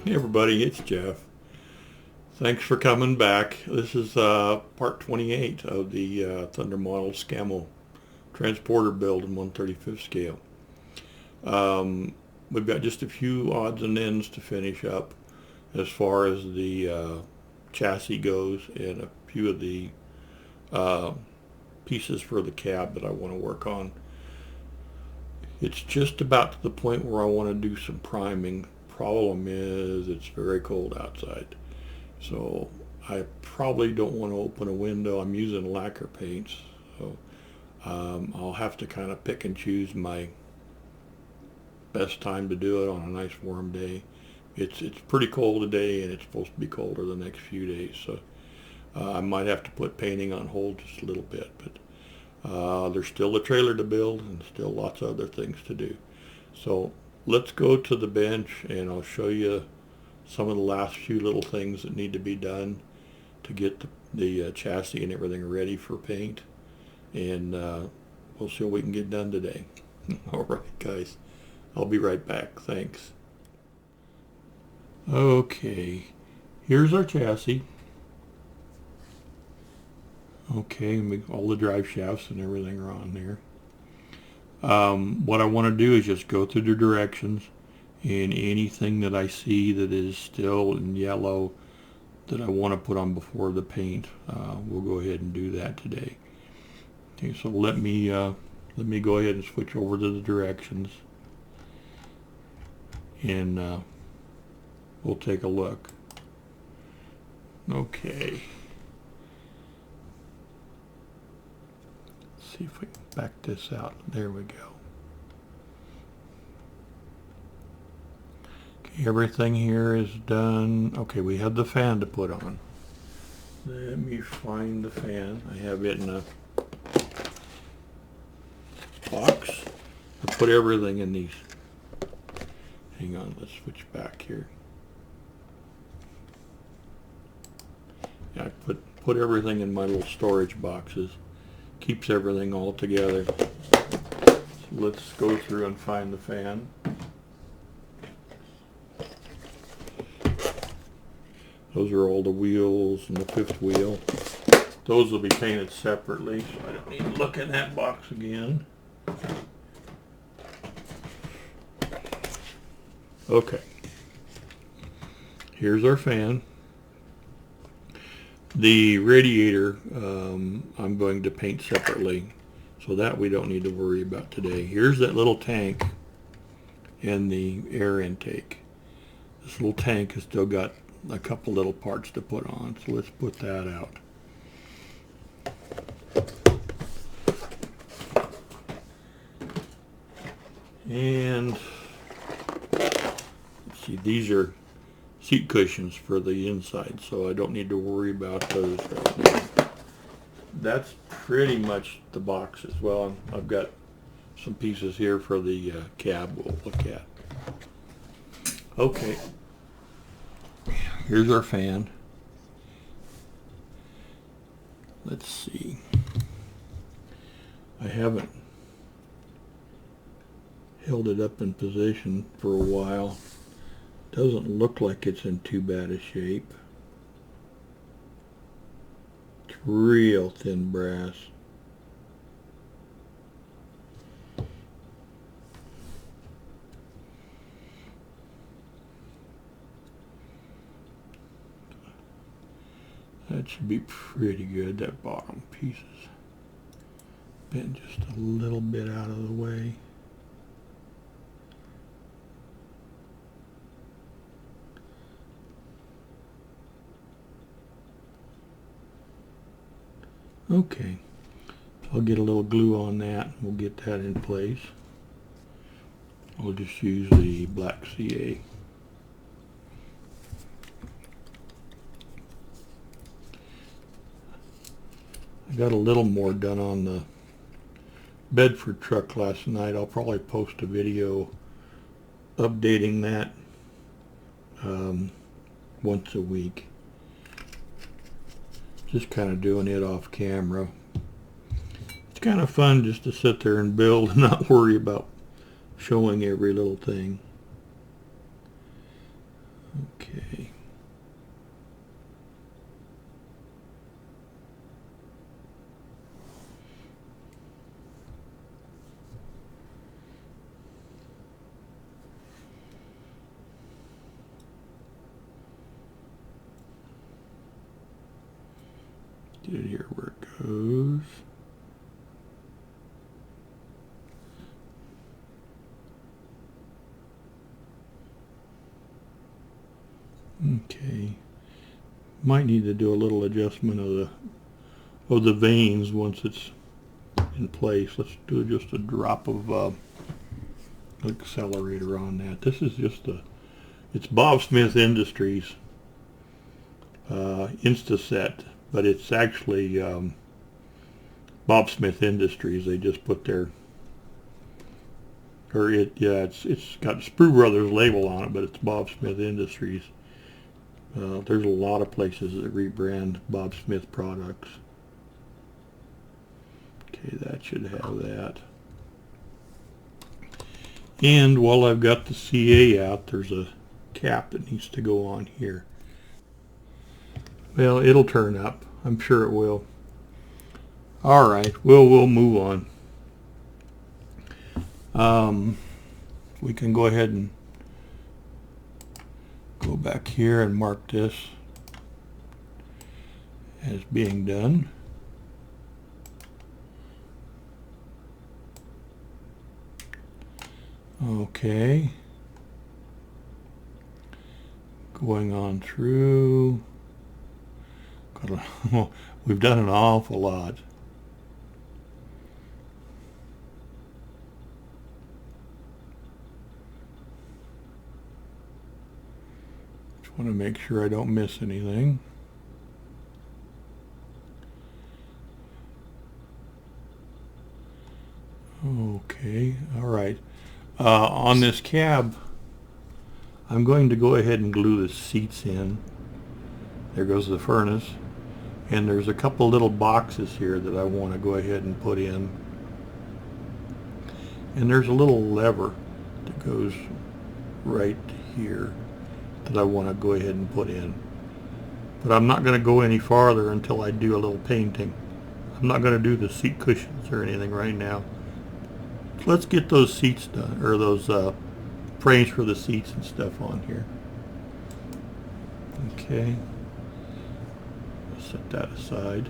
Hey everybody, it's Jeff. Thanks for coming back. This is part 28 of the Thunder Model Scammell transporter build in 1/35 scale. We've got just a few odds and ends to finish up as far as the chassis goes, and a few of the uh, pieces for the cab that I want to work on. It's just about to the point where I want to do some priming. Problem is it's very cold outside. So I probably don't want to open a window. I'm using lacquer paints, so I'll have to kind of pick and choose my best time to do it on a nice warm day. It's pretty cold today, and it's supposed to be colder the next few days, so I might have to put painting on hold just a little bit. But there's still a trailer to build and still lots of other things to do. So let's go to the bench, and I'll show you some of the last few little things that need to be done to get the chassis and everything ready for paint, and we'll see what we can get done today. All right, guys, I'll be right back. Thanks. Okay, here's our chassis. Okay, all the drive shafts and everything are on there. What I want to do is just go through the directions, and anything that I see that is still in yellow that I want to put on before the paint, we'll go ahead and do that today. Okay, so let me go ahead and switch over to the directions, and we'll take a look. Okay. Let's see if we can back this out. There we go. Okay, everything here is done. Okay, we have the fan to put on. Let me find the fan. I have it in a box. I put everything in these. Hang on, let's switch back here. Yeah, I put everything in my little storage boxes. Keeps everything all together. So let's go through and find the fan. Those are all the wheels and the fifth wheel. Those will be painted separately, so I don't need to look in that box again. Okay. Here's our fan. The radiator I'm going to paint separately, so that we don't need to worry about today. Here's that little tank and the air intake. This little tank has still got a couple little parts to put on, so let's put that out. And let's see, these are seat cushions for the inside, so I don't need to worry about those right now. That's pretty much the box as well. I've got some pieces here for the cab we'll look at. Okay, here's our fan. Let's see. I haven't held it up in position for a while. Doesn't look like it's in too bad a shape. It's real thin brass. That should be pretty good. That bottom piece is bent just a little bit out of the way. Okay, so I'll get a little glue on that. We'll get that in place. I'll just use the black CA. I got a little more done on the Bedford truck last night. I'll probably post a video updating that once a week. Just kind of doing it off camera. It's kind of fun just to sit there and build and not worry about showing every little thing. Get it here where it goes. Okay. Might need to do a little adjustment of the vanes once it's in place. Let's do just a drop of accelerator on that. This is just it's Bob Smith Industries Instaset, but it's actually Bob Smith Industries. They just put their it's got Sprue Brothers label on it, but it's Bob Smith Industries. There's a lot of places that rebrand Bob Smith products. Okay, that should have that. And while I've got the CA out, there's a cap that needs to go on here. Well, it'll turn up. I'm sure it will. All right, we'll move on. We can go ahead and go back here and mark this as being done. Okay. Going on through. We've done an awful lot. Just want to make sure I don't miss anything. Okay, all right. On this cab, I'm going to go ahead and glue the seats in. There goes the furnace. And there's a couple little boxes here that I want to go ahead and put in. And there's a little lever that goes right here that I want to go ahead and put in. But I'm not going to go any farther until I do a little painting. I'm not going to do the seat cushions or anything right now. So let's get those seats done, or those frames for the seats and stuff on here. Okay. Set that aside.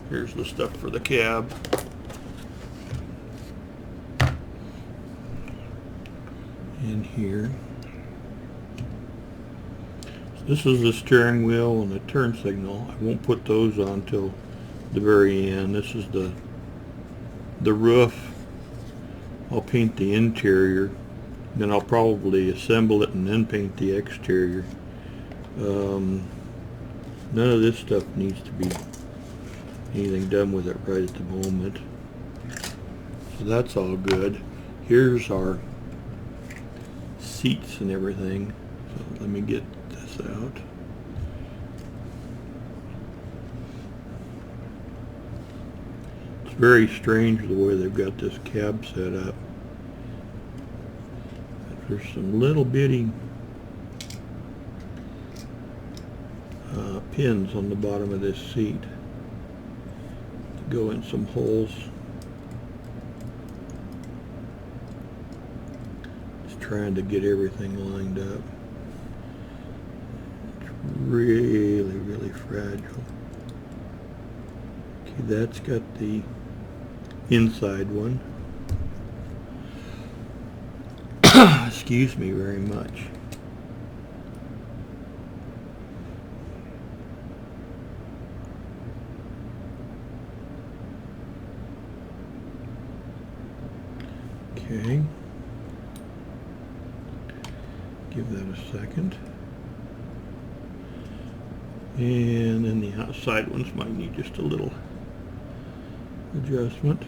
Here's the stuff for the cab. In here. So this is the steering wheel and the turn signal. I won't put those on till the very end. This is the roof. I'll paint the interior. Then I'll probably assemble it and then paint the exterior. None of this stuff needs to be anything done with it right at the moment. So that's all good. Here's our seats and everything. So let me get this out. It's very strange the way they've got this cab set up. There's some little bitty pins on the bottom of this seat to go in some holes. Just trying to get everything lined up. It's really, really fragile. Okay, that's got the inside one. Excuse me very much. Okay. Give that a second. And then the outside ones might need just a little adjustment.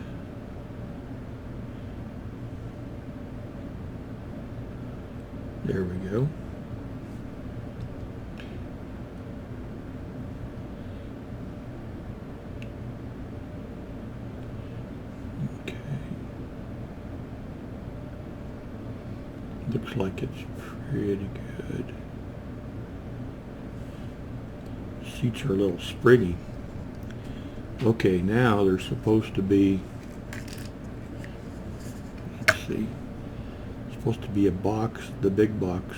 There we go. Okay. Looks like it's pretty good. Seats are a little springy. Okay, now they're supposed to be, let's see, supposed to be a box, the big box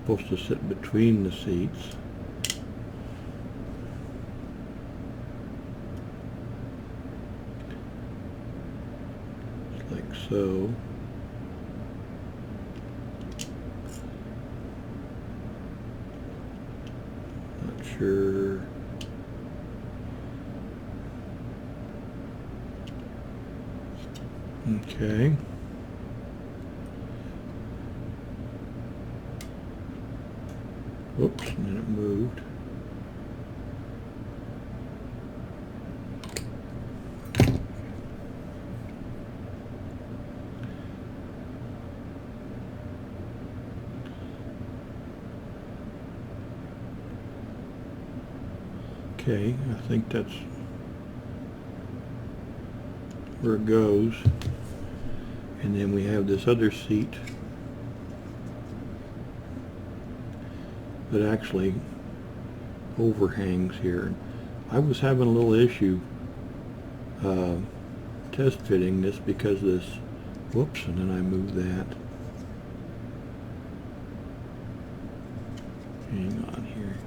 supposed to sit between the seats. Just like so. Not sure. Okay. Whoops, and then it moved. Okay, I think that's where it goes. And then we have this other seat that actually overhangs here. I was having a little issue test fitting this because this, whoops, and then I moved that. Hang on here.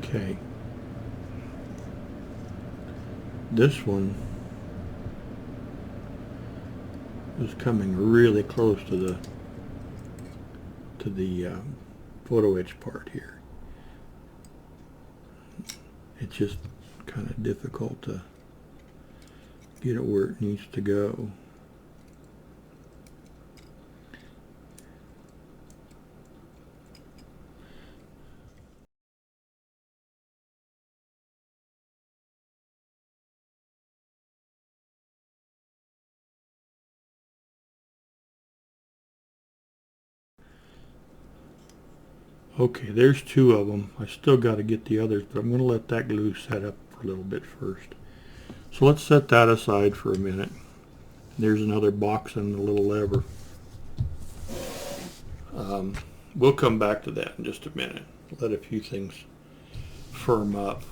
Okay. This one is coming really close to the photo etch part here. It's just kind of difficult to get it where it needs to go. Okay, there's two of them. I still got to get the others, but I'm going to let that glue set up for a little bit first. So let's set that aside for a minute. There's another box and a little lever. We'll come back to that in just a minute. Let a few things firm up.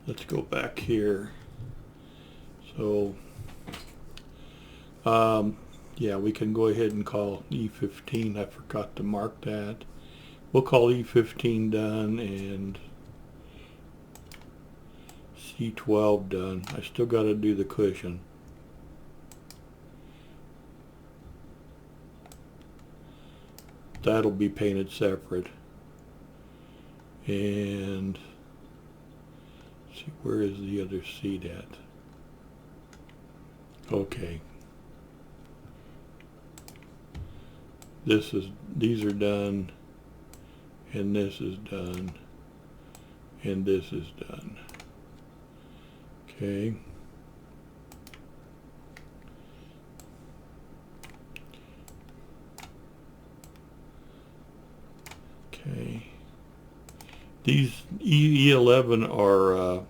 Let's go back here. So, yeah, we can go ahead and call E15. I forgot to mark that. We'll call E15 done and C12 done. I still got to do the cushion. That'll be painted separate. And see, where is the other seat at? Okay. These are done, and this is done, and this is done. Okay. Okay. These E11 are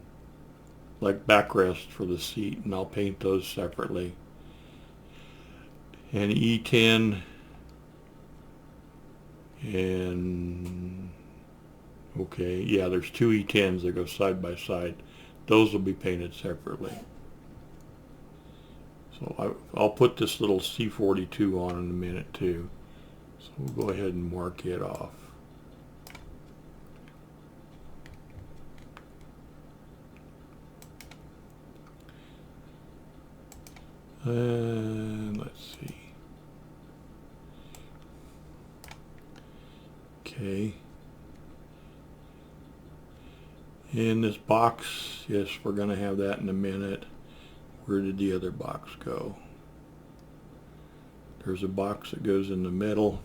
like backrest for the seat, and I'll paint those separately. And E10 and okay, yeah, there's two E10s that go side by side. Those will be painted separately. So I'll put this little C42 on in a minute too. So we'll go ahead and mark it off. And let's see. Okay. In this box, yes, we're going to have that in a minute. Where did the other box go? There's a box that goes in the middle.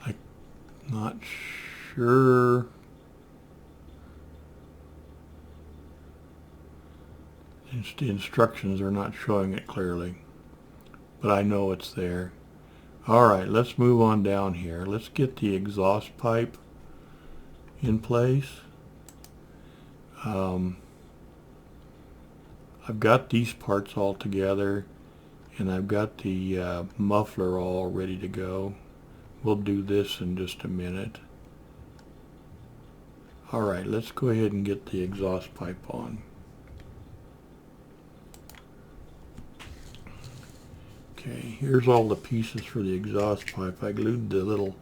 I'm not sure. The instructions are not showing it clearly, but I know it's there. All right, let's move on down here. Let's get the exhaust pipe in place. I've got these parts all together, and I've got the muffler all ready to go. We'll do this in just a minute. Alright, let's go ahead and get the exhaust pipe on. Okay, here's all the pieces for the exhaust pipe. I glued the little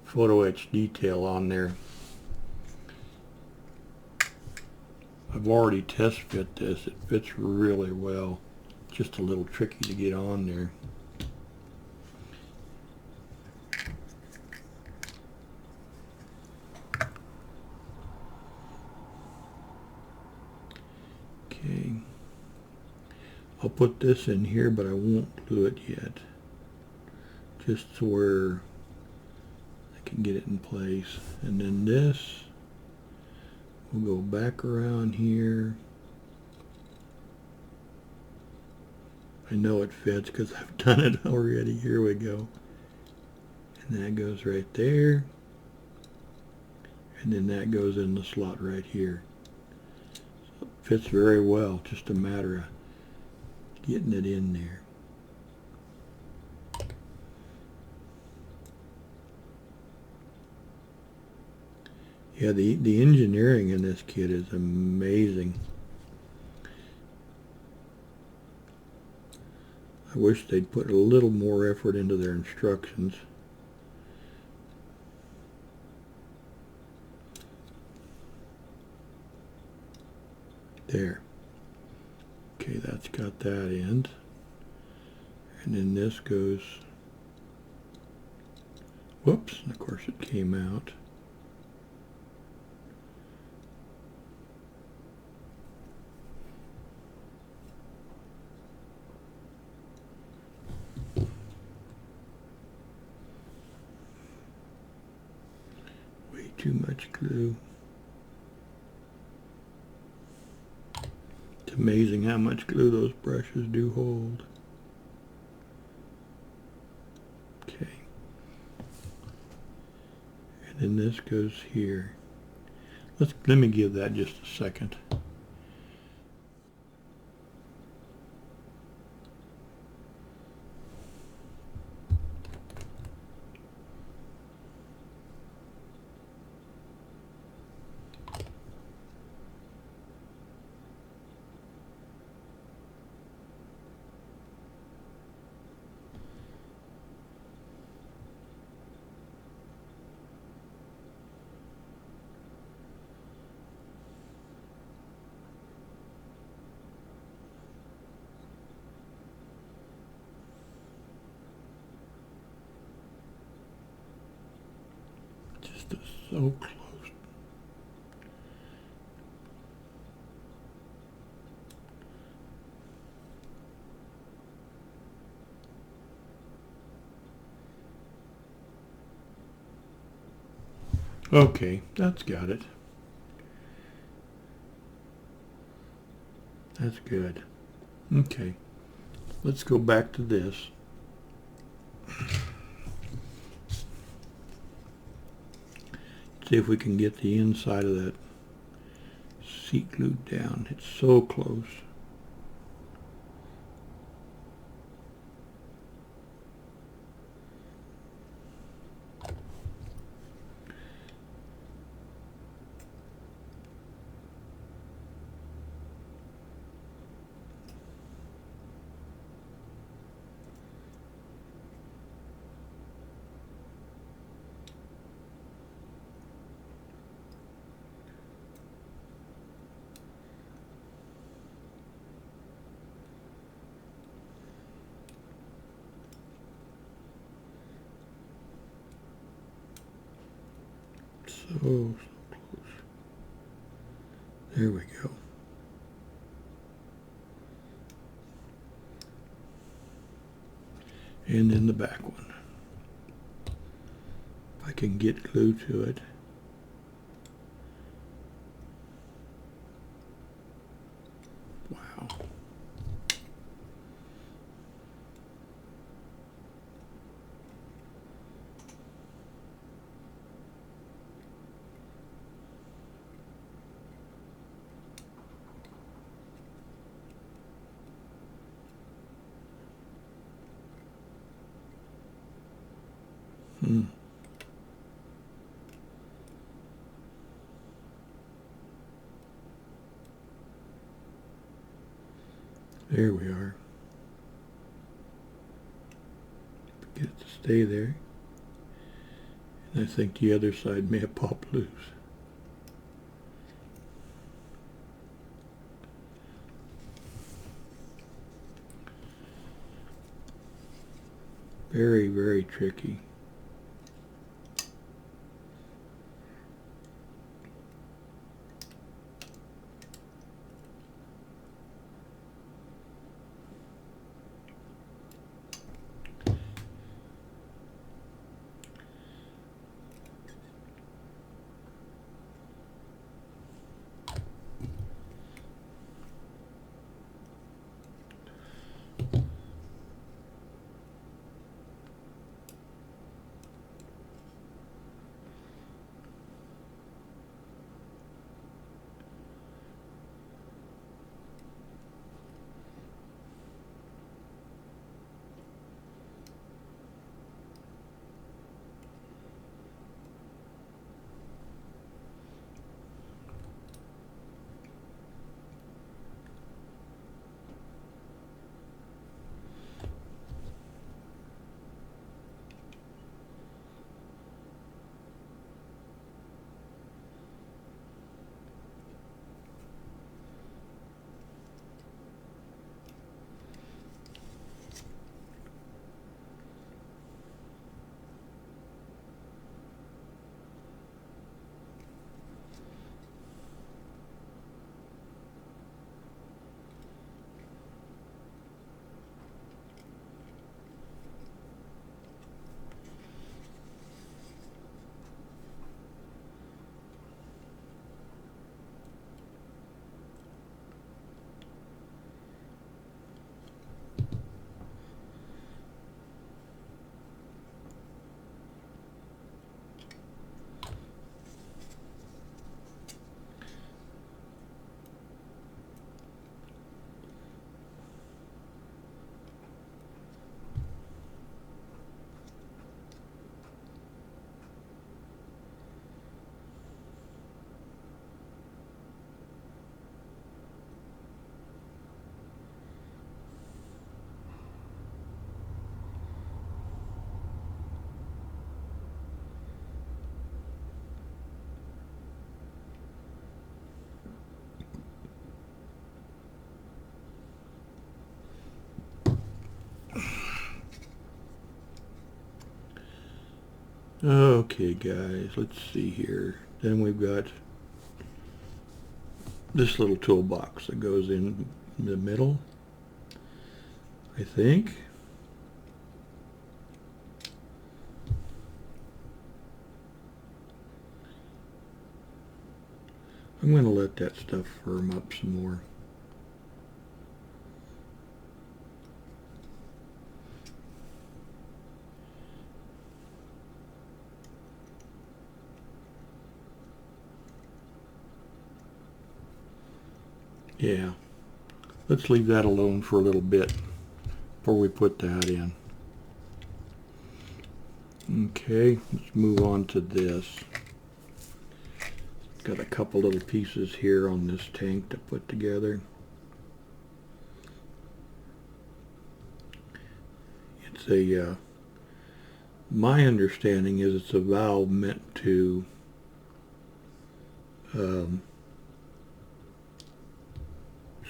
photo etch detail on there. I've already test fit this. It fits really well. Just a little tricky to get on there. Okay. I'll put this in here, but I won't glue it yet. Just to where I can get it in place. And then this, we'll go back around here. I know it fits because I've done it already. Here we go. And that goes right there. And then that goes in the slot right here. So it fits very well. Just a matter of getting it in there. Yeah, the engineering in this kit is amazing. I wish they'd put a little more effort into their instructions. There. Okay, that's got that end. And then this goes, whoops, and of course it came out. Way too much glue. It's amazing how much glue those brushes do hold. Okay. And then this goes here. Let me give that just a second. Just so close. Okay, that's got it. That's good. Okay, let's go back to this. See if we can get the inside of that seat glued down. It's so close. So close. There we go. And then the back one. If I can get glue to it. Wow. There we are. Get it to stay there. And I think the other side may have popped loose. Very, very tricky. Okay, guys, let's see here. Then we've got this little toolbox that goes in the middle, I think. I'm going to let that stuff firm up some more. Yeah, let's leave that alone for a little bit before we put that in. Okay, let's move on to this. Got a couple little pieces here on this tank to put together. It's a, my understanding is it's a valve meant to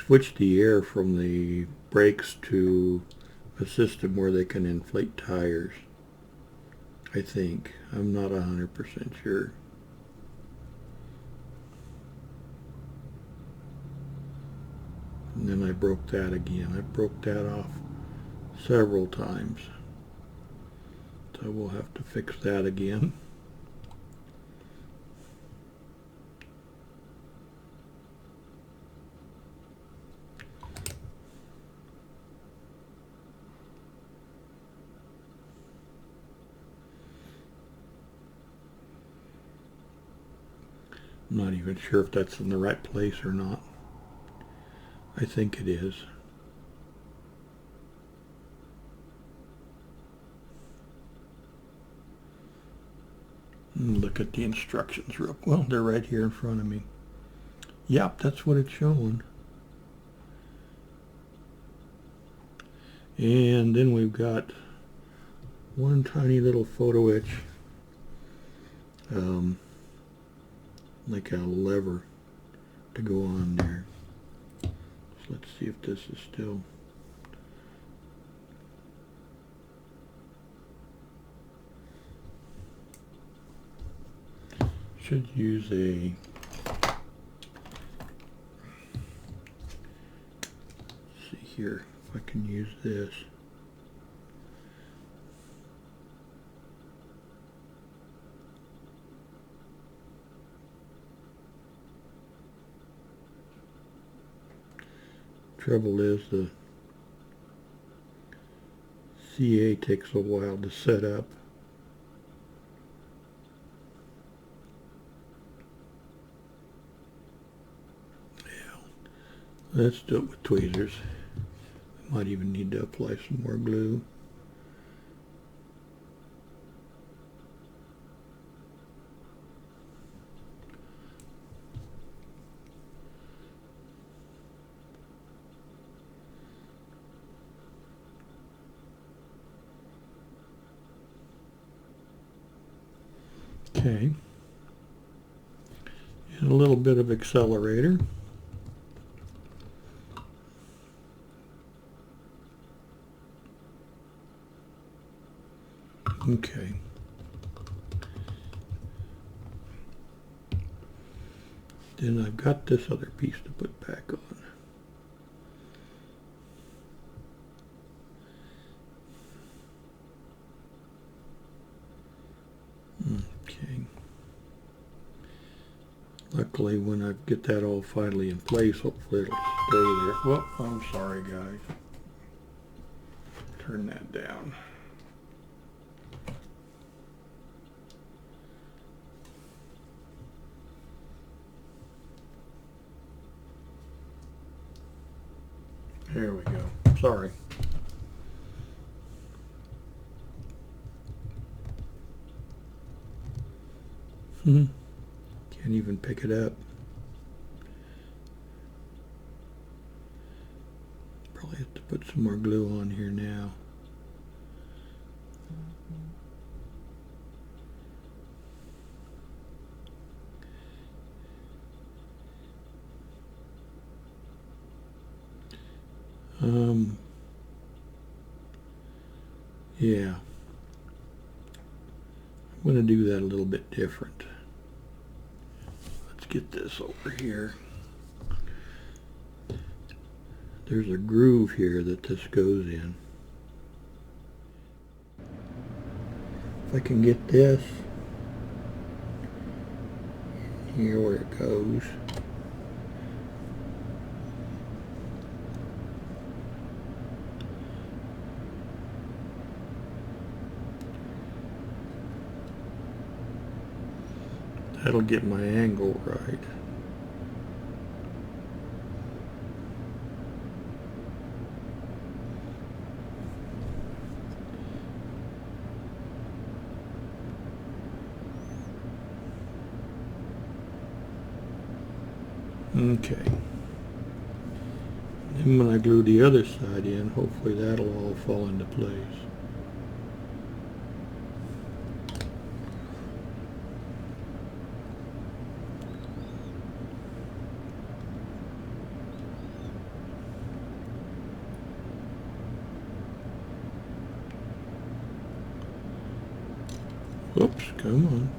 switch the air from the brakes to a system where they can inflate tires. I think. I'm not 100% sure. And then I broke that again. I broke that off several times. So we'll have to fix that again. I'm not even sure if that's in the right place or not. I think it is. Look at the instructions real well. They're right here in front of me. Yep, that's what it's showing. And then we've got one tiny little photo etch, like a lever to go on there. So let's see if this is still. Should use a see here if I can use this. Trouble is the CA takes a while to set up. Let's do it with tweezers. Might even need to apply some more glue. Okay. And a little bit of accelerator. Okay. Then I've got this other piece to put back on. Okay. Luckily, when I get that all finally in place, hopefully it'll stay there. Well, I'm sorry, guys. Turn that down. There we go. Sorry. Can't even pick it up. Probably have to put some more glue on here now. Yeah. I'm going to do that a little bit different. Let's get this over here. There's a groove here that this goes in. If I can get this here where it goes. That'll get my angle right. Okay. Then when I glue the other side in, hopefully that'll all fall into place. Oops, come on.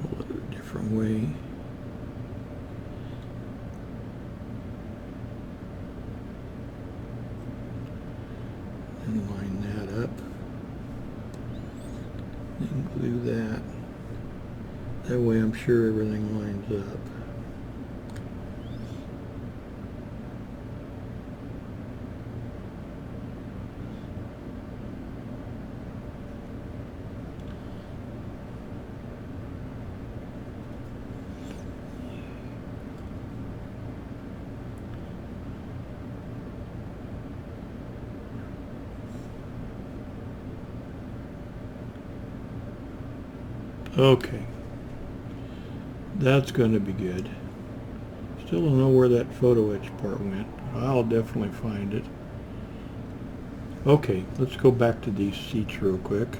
Hold it a different way. And line that up. And glue that. That way I'm sure everything lines up. Okay, that's going to be good. Still don't know where that photo etch part went. I'll definitely find it. Okay, let's go back to these seats real quick.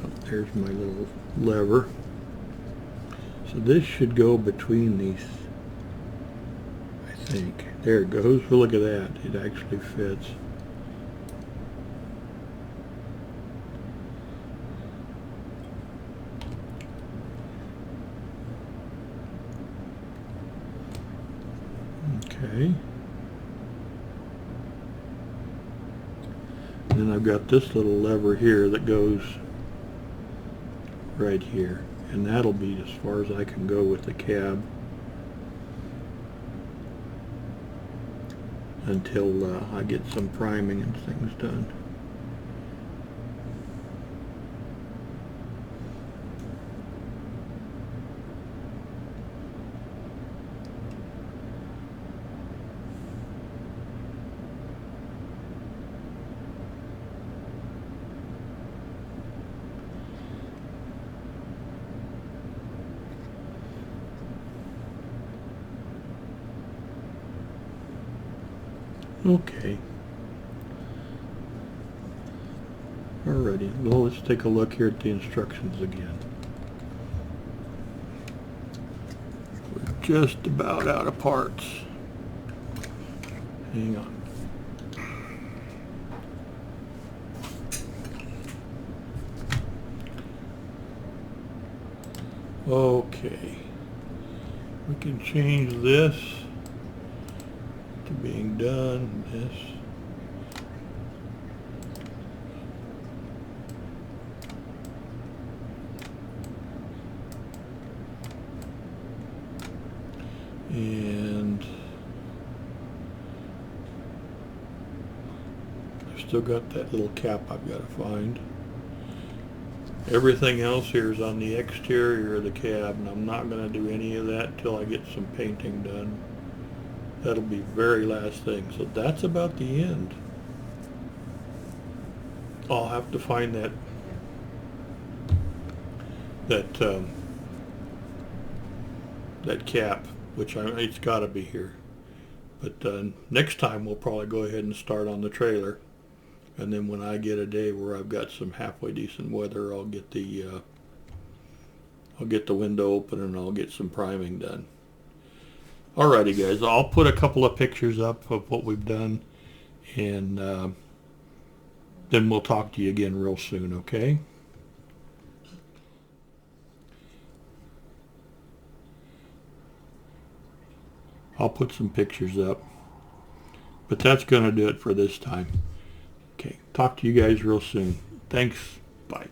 Oh, there's my little lever. So this should go between these, I think. There it goes. Well, look at that. It actually fits. Okay. Then I've got this little lever here that goes right here, and that'll be as far as I can go with the cab until I get some priming and things done. Okay. Alrighty, well, let's take a look here at the instructions again. We're just about out of parts. Hang on. Okay. We can change this to being done, this. And I've still got that little cap I've got to find. Everything else here is on the exterior of the cab, and I'm not going to do any of that till I get some painting done. That'll be very last thing. So that's about the end. I'll have to find that cap, which it's got to be here. But next time we'll probably go ahead and start on the trailer, and then when I get a day where I've got some halfway decent weather, I'll get the window open and I'll get some priming done. Alrighty, guys, I'll put a couple of pictures up of what we've done, and then we'll talk to you again real soon, okay? I'll put some pictures up, but that's going to do it for this time. Okay, talk to you guys real soon. Thanks. Bye.